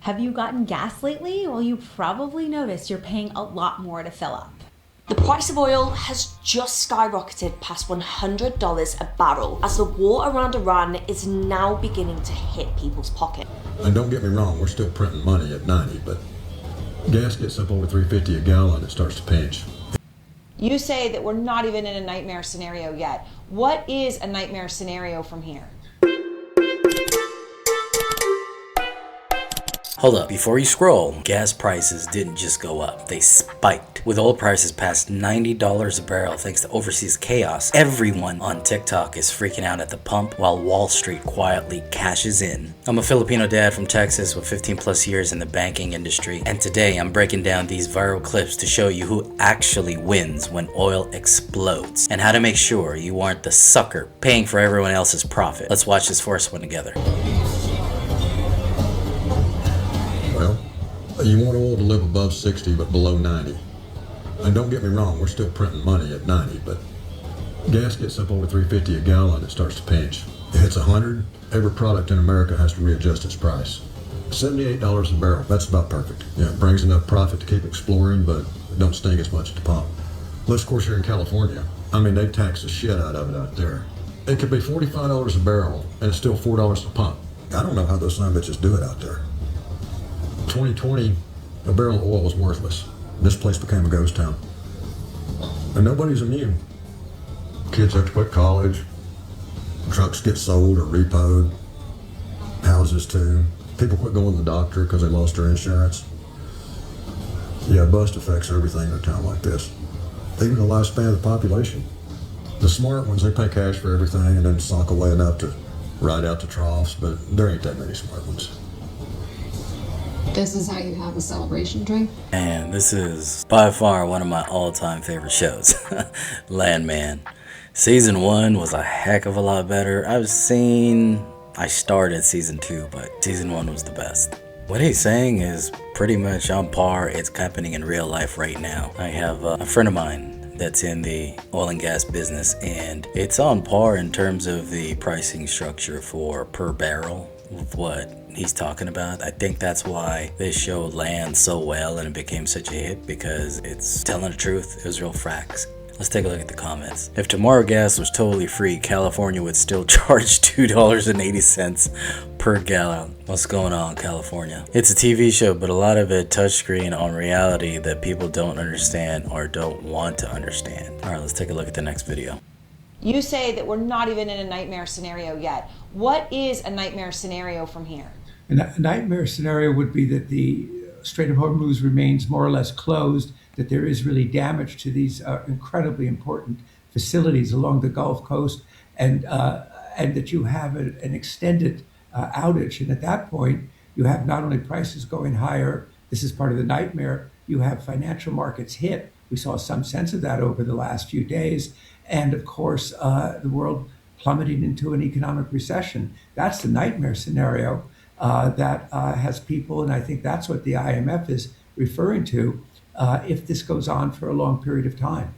Have you gotten gas lately? Well, you probably noticed you're paying a lot more to fill up. The price of oil has just skyrocketed past $100 a barrel as the war around Iran is now beginning to hit people's pockets. And don't get me wrong, we're still printing money at 90, but gas gets up over $3.50 a gallon, it starts to pinch. You say that we're not even in a nightmare scenario yet. What is a nightmare scenario from here? Hold up, before you scroll, gas prices didn't just go up, they spiked. With oil prices past $90 a barrel thanks to overseas chaos, everyone on TikTok is freaking out at the pump while Wall Street quietly cashes in. I'm a Filipino dad from Texas with 15 plus years in the banking industry, and today I'm breaking down these viral clips to show you who actually wins when oil explodes, and how to make sure you aren't the sucker paying for everyone else's profit. Let's watch this first one together. Well, you want oil to live above 60 but below 90. And don't get me wrong, we're still printing money at 90, but gas gets up over $3.50 a gallon, it starts to pinch. If it's 100, every product in America has to readjust its price. $78 a barrel, that's about perfect. Yeah, it brings enough profit to keep exploring, but it don't sting as much at the pump. Unless, of course, you're in California. I mean, they tax the shit out of it out there. It could be $45 a barrel, and it's still $4 a pump. I don't know how those son of bitches do it out there. 2020, a barrel of oil was worthless. This place became a ghost town. And nobody's immune. Kids have to quit college. Trucks get sold or repoed. Houses too. People quit going to the doctor because they lost their insurance. Yeah, bust affects everything in a town like this. Even the lifespan of the population. The smart ones, they pay cash for everything and then sock away enough to ride out the troughs, but there ain't that many smart ones. This is how you have a celebration drink? And this is by far one of my all-time favorite shows, Landman. Season 1 was a heck of a lot better. I started season 2, but season 1 was the best. What he's saying is pretty much on par. It's happening in real life right now. I have a friend of mine that's in the oil and gas business, and it's on par in terms of the pricing structure for per barrel with what he's talking about. I think that's why this show lands so well and it became such a hit, because it's telling the truth. It was real facts. Let's take a look at the comments. If tomorrow gas was totally free, California would still charge $2.80 per gallon. What's going on, California? It's a TV show, but a lot of it touchscreen on reality that people don't understand or don't want to understand. All right, let's take a look at the next video. You say that we're not even in a nightmare scenario yet. What is a nightmare scenario from here? A nightmare scenario would be that the Strait of Hormuz remains more or less closed, that there is really damage to these incredibly important facilities along the Gulf Coast, and that you have an extended outage. And at that point, you have not only prices going higher, this is part of the nightmare, you have financial markets hit. We saw some sense of that over the last few days. And of course, the world plummeting into an economic recession. That's the nightmare scenario that has people, and I think that's what the IMF is referring to, if this goes on for a long period of time.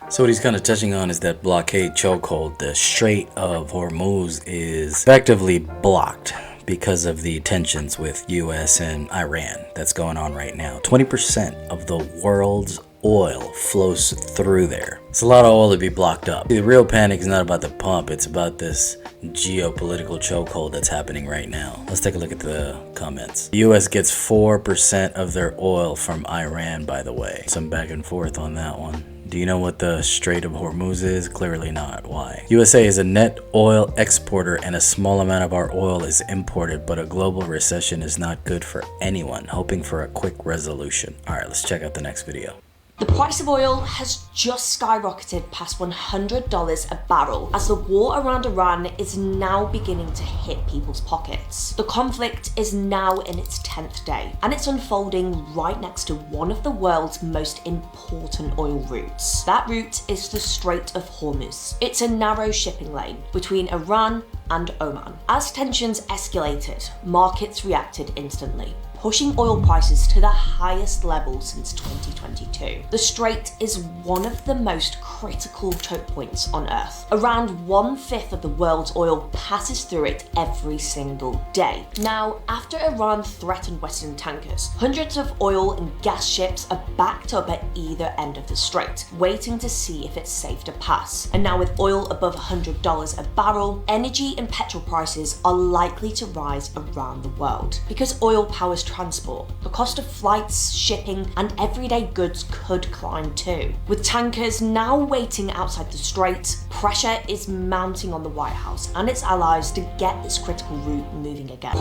So what he's kind of touching on is that blockade chokehold. The Strait of Hormuz is effectively blocked because of the tensions with US and Iran that's going on right now. 20% of the world's oil flows through there. It's a lot of oil to be blocked up. The real panic is not about the pump, it's about this geopolitical chokehold that's happening right now. Let's take a look at the comments. The US gets 4% of their oil from Iran, by the way. Some back and forth on that one. Do you know what the Strait of Hormuz is? Clearly not. Why? USA is a net oil exporter and a small amount of our oil is imported, but a global recession is not good for anyone hoping for a quick resolution. All right, let's check out the next video. The price of oil has just skyrocketed past $100 a barrel as the war around Iran is now beginning to hit people's pockets. The conflict is now in its 10th day, and it's unfolding right next to one of the world's most important oil routes. That route is the Strait of Hormuz. It's a narrow shipping lane between Iran and Oman. As tensions escalated, markets reacted instantly, pushing oil prices to the highest level since 2022. The Strait is one of the most critical choke points on Earth. Around 1/5 of the world's oil passes through it every single day. Now, after Iran threatened Western tankers, hundreds of oil and gas ships are backed up at either end of the Strait, waiting to see if it's safe to pass. And now with oil above $100 a barrel, energy and petrol prices are likely to rise around the world. Because oil powers transport, the cost of flights, shipping, and everyday goods could climb too. With tankers now waiting outside the Strait, pressure is mounting on the White House and its allies to get this critical route moving again.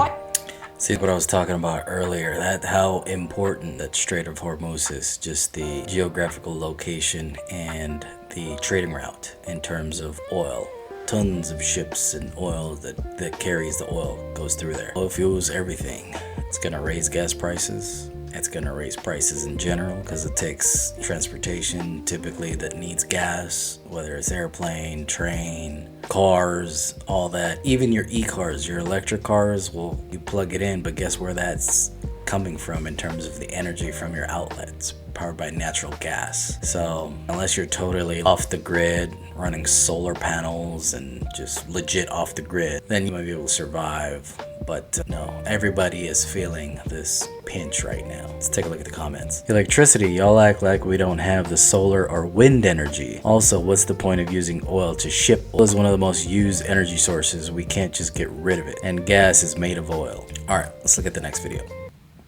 See what I was talking about earlier, that how important that Strait of Hormuz is, just the geographical location and the trading route in terms of oil. Tons of ships and oil that carries the oil goes through there. Oil fuels everything. It's gonna raise gas prices. It's gonna raise prices in general because it takes transportation typically that needs gas, whether it's airplane, train, cars, all that. Even your e-cars, your electric cars, well, you plug it in, but guess where that's coming from in terms of the energy from your outlets, powered by natural gas. So unless you're totally off the grid, running solar panels and just legit off the grid, then you might be able to survive. But no, everybody is feeling this pinch right now. Let's take a look at the comments. Electricity, y'all act like we don't have the solar or wind energy. Also, what's the point of using oil to ship? Oil is one of the most used energy sources. We can't just get rid of it. And gas is made of oil. All right, let's look at the next video.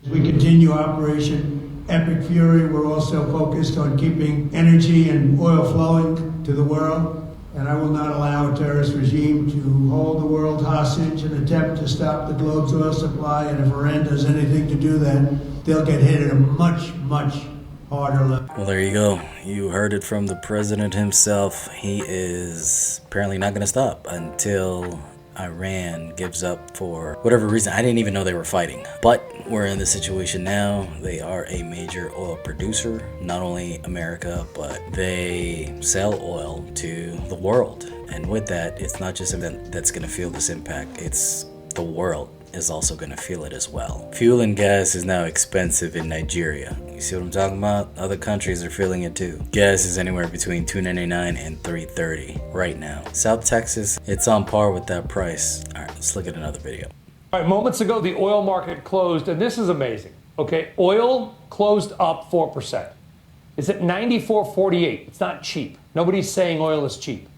As we continue Operation Epic Fury, we're also focused on keeping energy and oil flowing to the world. And I will not allow a terrorist regime to hold the world hostage and attempt to stop the globe's oil supply. And if Iran does anything to do that, they'll get hit at a much, much harder level. Well, there you go. You heard it from the president himself. He is apparently not going to stop until Iran gives up for whatever reason. I didn't even know they were fighting. But we're in the situation now. They are a major oil producer, not only America, but they sell oil to the world. And with that, it's not just them that's going to feel this impact, it's the world is also going to feel it as well. Fuel and gas is now expensive in Nigeria. You see what I'm talking about? Other countries are feeling it too. Gas is anywhere between $2.99 and $3.30 right now. South Texas, it's on par with that price. All right, let's look at another video. All right, moments ago, the oil market closed, and this is amazing. Okay, oil closed up 4%. It's at 94.48. It's not cheap. Nobody's saying oil is cheap.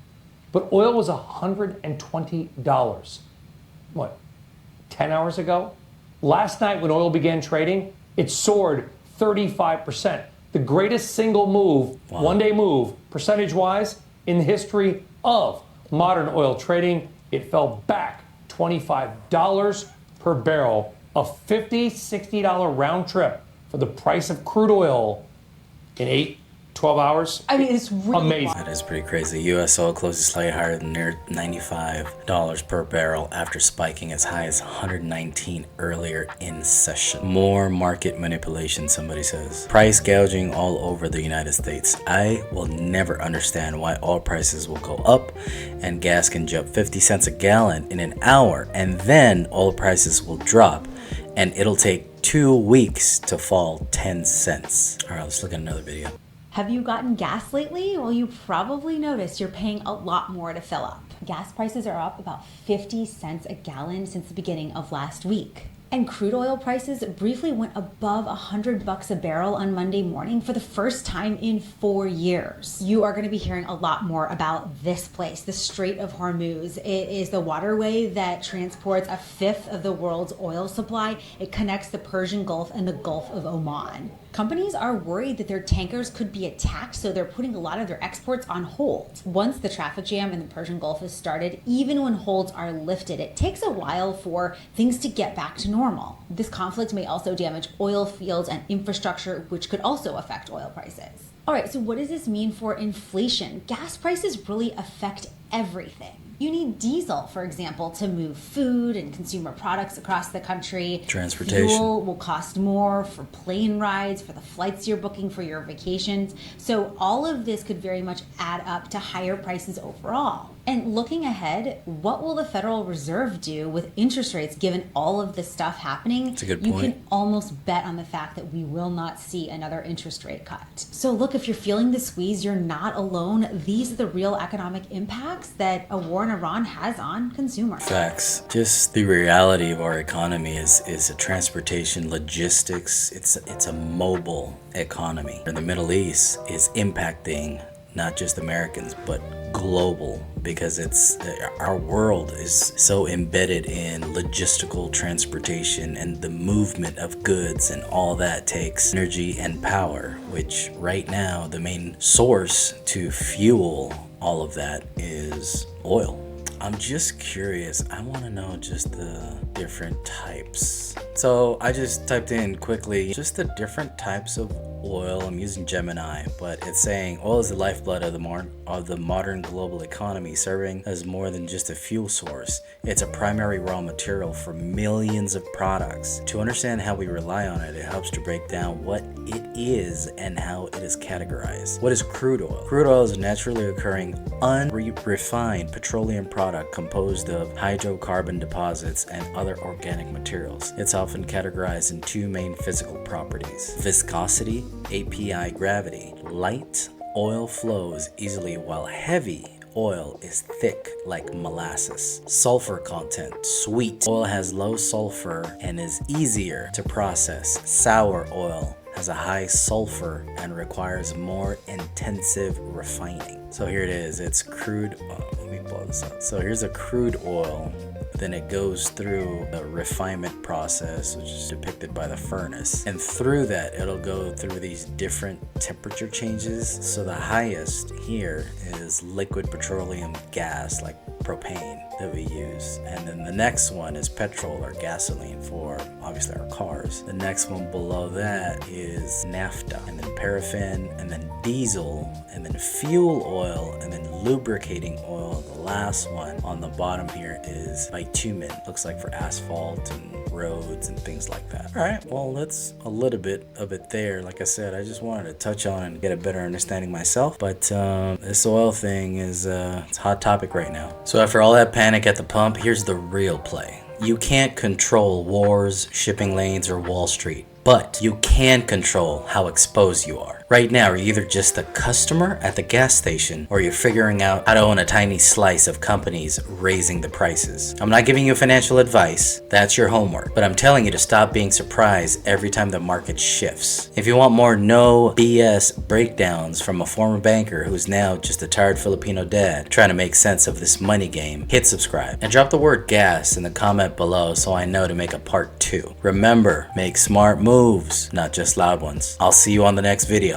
But oil was $120. What, 10 hours ago? Last night when oil began trading, it soared 35%. The greatest single move, one-day move, percentage-wise, in the history of modern oil trading. It fell back $25 per barrel, a $50, $60 round trip for the price of crude oil in 12 hours. I mean, it's really amazing. That is pretty crazy. U.S. oil closes slightly higher than near $95 per barrel after spiking as high as $119 earlier in session. More market manipulation, somebody says. Price gouging all over the United States. I will never understand why oil prices will go up and gas can jump 50 cents a gallon in an hour, and then oil prices will drop and it'll take 2 weeks to fall 10 cents. All right, let's look at another video. Have you gotten gas lately? Well, you probably noticed you're paying a lot more to fill up. Gas prices are up about 50 cents a gallon since the beginning of last week. And crude oil prices briefly went above $100 a barrel on Monday morning for the first time in 4 years. You are going to be hearing a lot more about this place, the Strait of Hormuz. It is the waterway that transports 1/5 of the world's oil supply. It connects the Persian Gulf and the Gulf of Oman. Companies are worried that their tankers could be attacked, so they're putting a lot of their exports on hold. Once the traffic jam in the Persian Gulf is started, even when holds are lifted, it takes a while for things to get back to normal. This conflict may also damage oil fields and infrastructure, which could also affect oil prices. All right, so what does this mean for inflation? Gas prices really affect everything. You need diesel, for example, to move food and consumer products across the country. Transportation. Fuel will cost more for plane rides, for the flights you're booking for your vacations. So all of this could very much add up to higher prices overall. And looking ahead, what will the Federal Reserve do with interest rates given all of this stuff happening? That's a good You point. can almost bet on the fact that we will not see another interest rate cut. So look, if you're feeling the squeeze, you're not alone. These are the real economic impacts that a war in Iran has on consumers. Facts. Just the reality of our economy is a transportation, logistics. It's a mobile economy. And the Middle East is impacting not just Americans, but global, because our world is so embedded in logistical transportation, and the movement of goods and all that takes energy and power, which right now the main source to fuel all of that is oil. I'm just curious. I want to know just the different types. So I just typed in quickly just the different types of oil. I'm using Gemini, but it's saying oil is the lifeblood of the modern global economy, serving as more than just a fuel source. It's a primary raw material for millions of products. To understand how we rely on it, it helps to break down what it is and how it is categorized. What is crude oil? Crude oil is a naturally occurring, unrefined petroleum product composed of hydrocarbon deposits and other organic materials. It's often categorized in two main physical properties: viscosity, API gravity. Light oil flows easily, while heavy oil is thick like molasses. Sulfur content, sweet. Oil has low sulfur and is easier to process. Sour oil has a high sulfur and requires more intensive refining. So here it is, it's crude oil. Let me blow this up. So here's a crude oil. Then it goes through the refinement process, which is depicted by the furnace. And through that, it'll go through these different temperature changes. So the highest here is liquid petroleum gas, like propane, that we use. And then the next one is petrol or gasoline for obviously our cars. The next one below that is naphtha, and then paraffin, and then diesel, and then fuel oil, and then lubricating oil. The last one on the bottom here is bitumen. Looks like for asphalt and roads and things like that. All right, well, that's a little bit of it there. Like I said, I just wanted to touch on and get a better understanding myself. But this oil thing is it's a hot topic right now. So after all that panic at the pump, here's the real play. You can't control wars, shipping lanes, or Wall Street, but you can control how exposed you are. Right now, you're either just a customer at the gas station, or you're figuring out how to own a tiny slice of companies raising the prices. I'm not giving you financial advice, that's your homework, but I'm telling you to stop being surprised every time the market shifts. If you want more no BS breakdowns from a former banker who's now just a tired Filipino dad trying to make sense of this money game, hit subscribe and drop the word gas in the comment below so I know to make a part 2. Remember, make smart moves, not just loud ones. I'll see you on the next video.